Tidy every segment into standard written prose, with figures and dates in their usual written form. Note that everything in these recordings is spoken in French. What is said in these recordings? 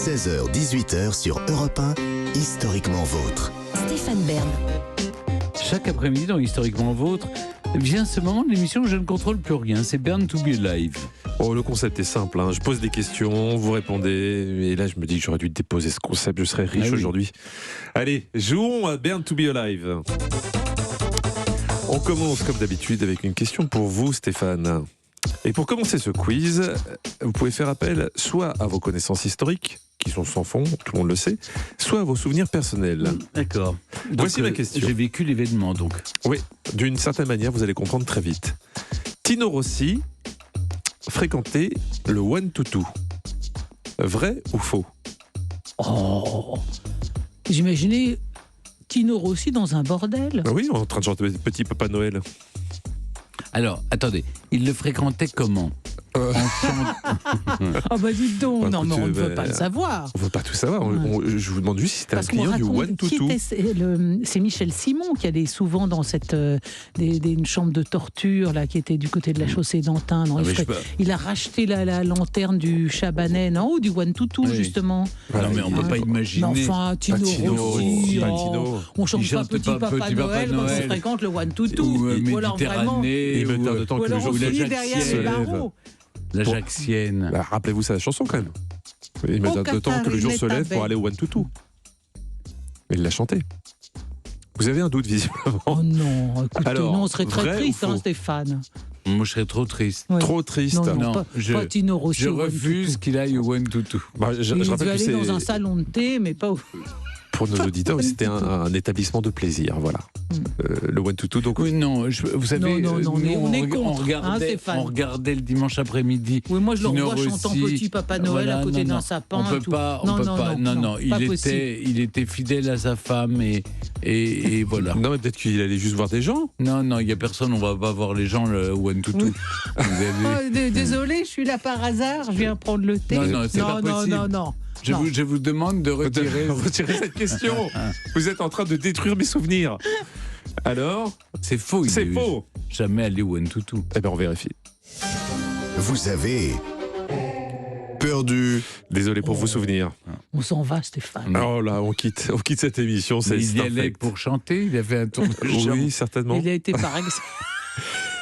16h-18h sur Europe 1, Historiquement Vôtre. Stéphane Bern. Chaque après-midi dans Historiquement Vôtre vient ce moment de l'émission où je ne contrôle plus rien. C'est Burn to be Alive. Oh, le concept est simple, hein. Je pose des questions, vous répondez, et là je me dis que j'aurais dû déposer ce concept, je serais riche aujourd'hui. Allez, jouons à Burn to be Alive. On commence comme d'habitude avec une question pour vous, Stéphane. Et pour commencer ce quiz, vous pouvez faire appel soit à vos connaissances historiques, qui sont sans fond, tout le monde le sait, soit à vos souvenirs personnels. D'accord. Voici la question. J'ai vécu l'événement donc. Oui, d'une certaine manière, vous allez comprendre très vite. Tino Rossi fréquentait le One-Two-Two. Vrai ou faux? Oh, j'imaginais Tino Rossi dans un bordel. Oui, en train de chanter Petit Papa Noël. Alors, attendez, il le fréquentait comment? Ah bah dites donc, non mais on ne veut pas le savoir. On ne veut pas tout savoir. Je vous demande juste si c'était un client du One-Two-Two. C'est Michel Simon qui allait souvent dans cette une chambre de torture là, qui était du côté de la chaussée d'Antin. Il a racheté la lanterne du Chabanet, non, ou du One-Two-Two justement. Voilà, non mais on ne peut pas imaginer. Mais enfin, Tino Rossi, on chante pas Petit Papa Noël quand on fréquente le One-Two-Two. Ou alors vraiment. Ou alors on finit derrière les barreaux. L'Ajaxienne. Bah, rappelez-vous sa chanson quand même. Il met de temps que le jour se lève pour aller au One-Two-Two. Il l'a chanté. Vous avez un doute visiblement. Oh non, écoutez, alors, non, on serait très triste, hein, Stéphane. Moi, je serais trop triste. Ouais. Trop triste. Non, pas Tino Rossi. Je refuse qu'il aille au One-Two-Two. Bah, je rappelle aller dans un salon de thé, mais pas au... Pour nos auditeurs, c'était un établissement de plaisir, voilà. Le One-Two-Two, donc... Oui, non, vous savez, non, on est contre, on regardait le dimanche après-midi. Oui, moi je le Tino revois Rossi, chantant Petit Papa Noël à côté d'un sapin. On peut pas, non, il était fidèle à sa femme et voilà. Non, mais peut-être qu'il allait juste voir des gens. Non, il n'y a personne, on va pas voir les gens, le One-Two-Two. Désolé, je suis là par hasard, je viens prendre le thé. Non, c'est pas possible. Non. Je vous demande de retirer cette question. Vous êtes en train de détruire mes souvenirs. Alors, c'est faux. C'est faux. Jamais aller au One-Two-Two. Eh bien, on vérifie. Vous avez perdu. Désolé pour vos souvenirs. On s'en va, Stéphane. Oh là, on quitte cette émission. Il y allait pour chanter. Il a fait un tour de chant. Oui, certainement. Il a été par exemple.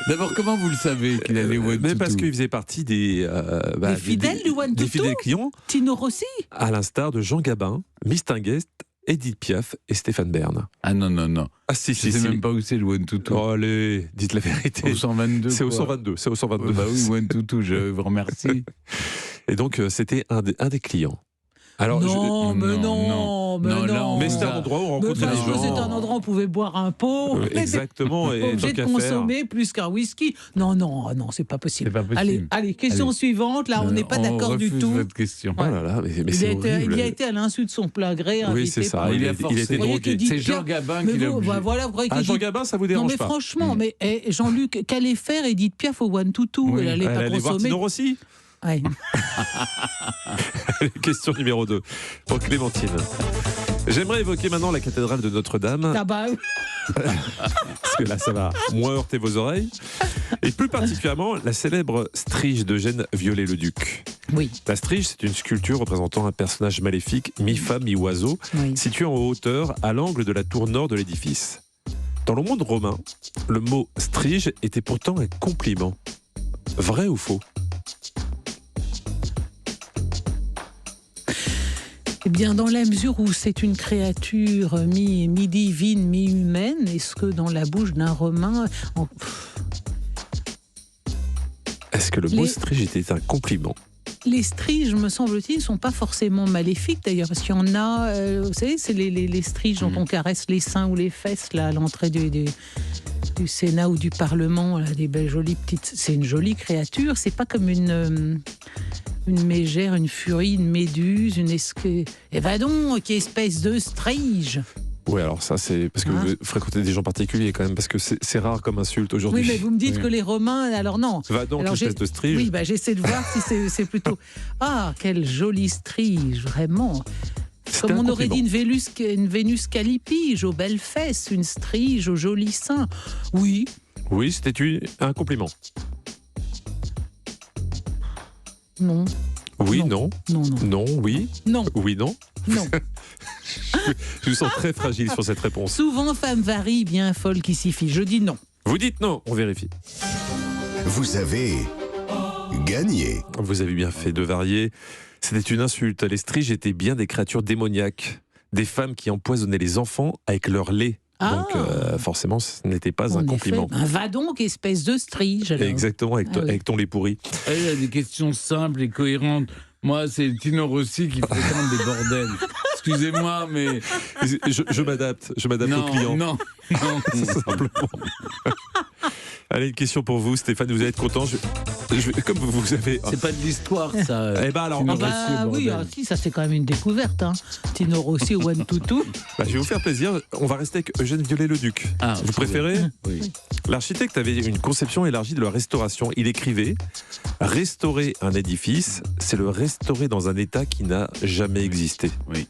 D'abord, comment vous le savez qu'il allait au One-Two-Two? Mais parce qu'il faisait partie des fidèles du One-Two-Two. Des fidèles clients. Tino Rossi. À l'instar de Jean Gabin, Mistinguett, Edith Piaf et Stéphane Bern. Ah non. Ah si. Je sais même pas où c'est le One-Two-Two. Oh, allez, dites la vérité. Au 122. C'est au 122. C'est au 122. Bah oui, One-Two-Two, je vous remercie. Et donc, c'était un des clients. Alors, non. Mais c'était un endroit où on rencontrait des gens. C'était un endroit où on pouvait boire un pot. Exactement. Et obligé de consommer plus qu'un whisky. Non, c'est pas possible. Allez, question suivante. Là, on n'est pas d'accord du tout. Votre question. Oh là là, mais c'est horrible. Il a été à l'insu de son plein gré. Oui, c'est ça. Il était drogué. C'est Jean Gabin qui l'a obligé. Jean Gabin, ça vous dérange pas? Non, mais franchement, Jean-Luc, qu'allait faire Edith Piaf au One-Two-Two? Elle allait pas consommer. Voir Tino Rossi. Ouais. Question numéro 2 pour Clémentine. J'aimerais évoquer maintenant la cathédrale de Notre-Dame. Ah bah. Parce que là, ça va moins heurter vos oreilles. Et plus particulièrement, la célèbre Strige d'Eugène Viollet-le-Duc. Oui. La Strige, c'est une sculpture représentant un personnage maléfique, mi-femme, mi-oiseau, situé en hauteur, à l'angle de la tour nord de l'édifice. Dans le monde romain, le mot Strige était pourtant un compliment. Vrai ou faux? Eh bien, dans la mesure où c'est une créature mi-divine, mi-humaine, est-ce que dans la bouche d'un Romain... Est-ce que le mot strige était un compliment? Les striges, me semble-t-il, ne sont pas forcément maléfiques, d'ailleurs, parce qu'il y en a, vous savez, c'est les striges dont on caresse les seins ou les fesses, là, à l'entrée du Sénat ou du Parlement, là, des belles jolies petites... C'est une jolie créature, c'est pas comme une mégère, une furie, une méduse, Eh ben donc, quelle espèce de strige! Oui, alors ça, c'est parce que vous fréquentez des gens particuliers quand même, parce que c'est rare comme insulte aujourd'hui. Oui, mais vous me dites que les Romains, alors non. Va donc, alors, espèce de strige. Oui, j'essaie de voir si c'est plutôt... Ah, quelle jolie strige, vraiment. Comme on aurait dit une Vénus calipige aux belles fesses, une strige aux jolis seins. Oui. Oui, c'était un compliment. Non. Vous Oui, non. Non, non. Non, oui. Non, Oui, non. non. Je vous sens très fragile sur cette réponse. Souvent, femme varie, bien folle qui s'y fie. Je dis non. Vous dites non, on vérifie. Vous avez gagné. Vous avez bien fait de varier. C'était une insulte. Les striges étaient bien des créatures démoniaques. Des femmes qui empoisonnaient les enfants avec leur lait. Ah. Donc forcément, ce n'était pas En un effet. compliment. Ben, va donc, espèce de strige. alors. Exactement, avec, Ah oui. avec ton lait pourri. Elle a des questions simples et cohérentes. Moi, c'est Tino Rossi qui fréquente des bordels. Excusez-moi, mais... Je m'adapte non, aux clients. non, non. Simplement. Allez, une question pour vous, Stéphane, vous allez être content. Comme vous avez... C'est pas de l'histoire, ça. Eh ben alors, Tino Ah Rossi, bah au oui, bordel. si, ça c'est quand même une découverte. Hein. Tino Rossi, One Tutu. je vais vous faire plaisir. On va rester avec Eugène Viollet-le-Duc. Ah, Vous préférez ? Oui. L'architecte avait une conception élargie de la restauration. Il écrivait « Restaurer un édifice, c'est le restaurer dans un état qui n'a jamais existé. » Oui.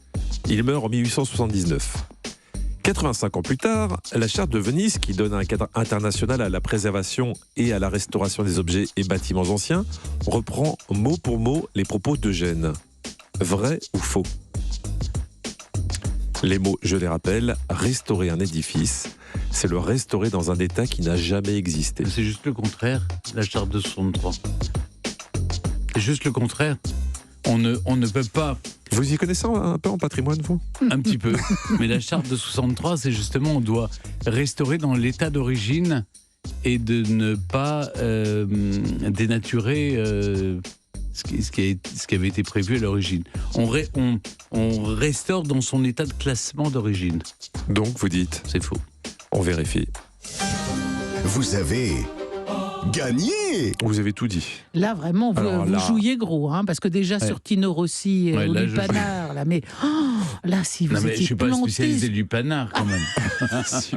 Il meurt en 1879. 85 ans plus tard, la charte de Venise, qui donne un cadre international à la préservation et à la restauration des objets et bâtiments anciens, reprend mot pour mot les propos d'Eugène. Vrai ou faux ? Les mots, je les rappelle, restaurer un édifice, c'est le restaurer dans un état qui n'a jamais existé. C'est juste le contraire, la charte de 63. C'est juste le contraire. On ne peut pas, Vous y connaissez un peu en patrimoine, vous ? un petit peu, mais la charte de 63, c'est justement, on doit restaurer dans l'état d'origine et de ne pas dénaturer ce qui avait été prévu à l'origine. On restaure dans son état de classement d'origine. Donc vous dites, C'est faux. on vérifie. Vous avez gagné. Vous avez tout dit. Là, vraiment, vous, Alors vous là- jouiez gros, hein, parce que déjà Ouais. sur Tino Rossi Ouais, ou là, je Lupanard, là, mais là, si vous Non, mais je étiez suis pas planté... spécialisé du panard, quand même.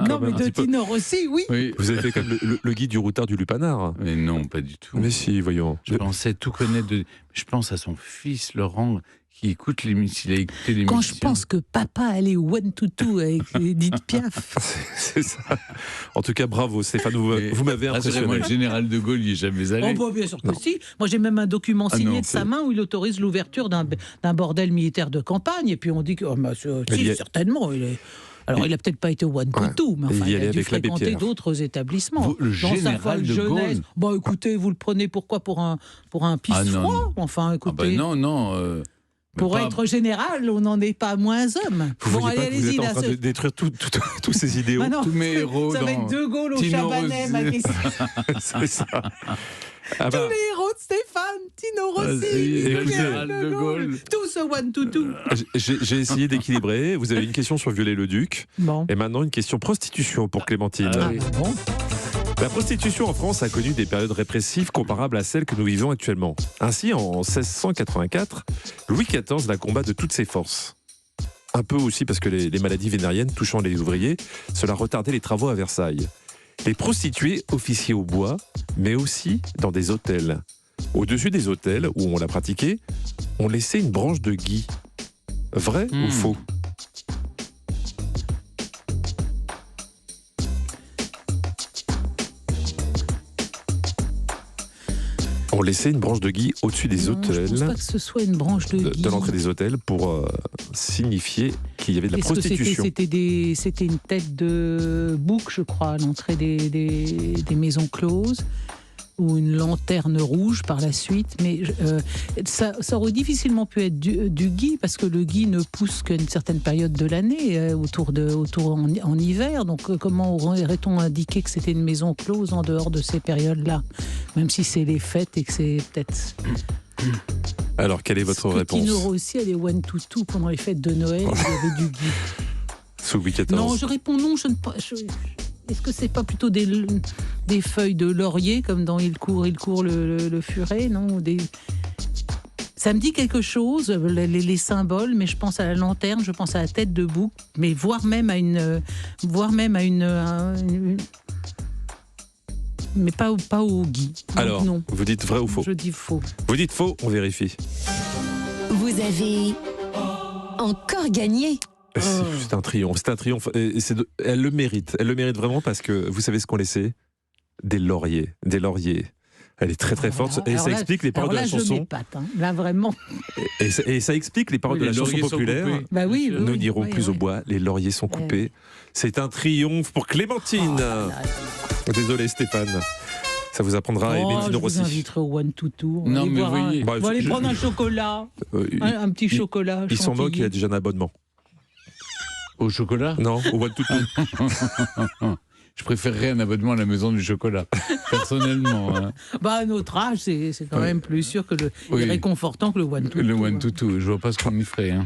Non, mais de Tino Rossi, oui. Oui. Vous avez fait comme le guide du routard du lupanard. Mais non, pas du tout. Mais si, voyons. Je pensais tout connaître de... Je pense à son fils, Laurent, qui écoute l'émission. Il a écouté l'émission. Quand je pense que papa allait One Tutu avec Edith Piaf. C'est ça. En tout cas, bravo Stéphane, vous m'avez Rassurez-moi, impressionné. le général de Gaulle, il n'y est jamais allé. Oh, bah, bien sûr que Non. si. Moi, j'ai même un document Ah signé non, de sa c'est- main où il autorise l'ouverture d'un bordel militaire de campagne. Et puis on dit que, oh, bah, si, Il y a- certainement, il est. Alors, il a peut-être pas été One Ouais. Tutu, mais enfin, Il y il allait a dû avec l'abbé fréquenter Pierre. d'autres établissements. Vous, le Dans sa général folle de jeunesse. Gaulle. Bon, écoutez, vous le prenez pourquoi pour un pisse Ah, non, froid non. Enfin, Ah écoutez. ben non, non. Pour pas- être général, on n'en est pas moins homme. Vous Bon, voyez pas allez, que vous allez-y, êtes en là. train de détruire tous ces idéaux. Bah non, Tous mes héros ça va dans être De Gaulle au Tino Chabanais, ma Rossi. question. C'est ça. Ah bah, Tous les héros de Stéphane, Tino Rossi, Vas-y, Pierre le général de Gaulle. tous au One Tutu. j'ai essayé d'équilibrer. Vous avez une question sur Viollet-le-Duc. Bon. Et maintenant, une question prostitution pour Clémentine. Ah Ah, oui. bah bon. La prostitution en France a connu des périodes répressives comparables à celles que nous vivons actuellement. Ainsi, en 1684, Louis XIV la combat de toutes ses forces. Un peu aussi parce que les maladies vénériennes touchant les ouvriers, cela retardait les travaux à Versailles. Les prostituées officiaient au bois, mais aussi dans des hôtels. Au-dessus des hôtels où on l'a pratiqué, on laissait une branche de gui. Vrai ou faux ? On laissait une branche de gui au-dessus des Non, je pense hôtels, pas que ce soit une branche de gui. de l'entrée des hôtels, pour signifier qu'il y avait de la Est-ce que prostitution. c'était une tête de bouc, je crois, à l'entrée des maisons closes, ou une lanterne rouge par la suite. Mais ça aurait difficilement pu être du gui, parce que le gui ne pousse qu'à une certaine période de l'année, autour en hiver. Donc comment aurait-on indiqué que c'était une maison close en dehors de ces périodes-là, même si c'est les fêtes et que c'est peut-être... Alors, quelle est votre réponse Tino Rossi, elle est One Tutu pendant les fêtes de Noël, il y avait du gui. Sous Louis XIV. Non, je réponds non. Est-ce que c'est pas plutôt des feuilles de laurier, comme dans Il court le furet, non, ou Ça me dit quelque chose, les symboles, mais je pense à la lanterne, je pense à la tête de bouc, mais voire même à une mais pas au gui. Donc Alors, non. vous dites vrai ou faux Je dis faux. Vous dites faux, on vérifie. Vous avez encore gagné. C'est un triomphe, c'est un triomphe. Et elle le mérite vraiment parce que vous savez ce qu'on laissait ? Des lauriers. Elle est très très forte. Et ça explique les paroles de la chanson. Je m'épate, hein. Là, vraiment. Et ça explique les paroles de la chanson populaire. Bah oui, Nous n'irons plus au bois, les lauriers sont coupés. C'est un triomphe pour Clémentine. Désolé Stéphane. Ça vous apprendra à aimer Tino Rossi. Je vous inviterai au One to Two. Non, mais voyez. On va aller prendre un chocolat. Un petit chocolat. Ils s'en moquent, il a déjà un abonnement. Au chocolat? Non, au One to Two. Je préférerais un abonnement à la maison du chocolat, personnellement. Hein. Bah, à notre âge, c'est quand même plus sûr que il est réconfortant que le One to Two. Le One to Two, je vois pas ce qu'on y ferait. Hein.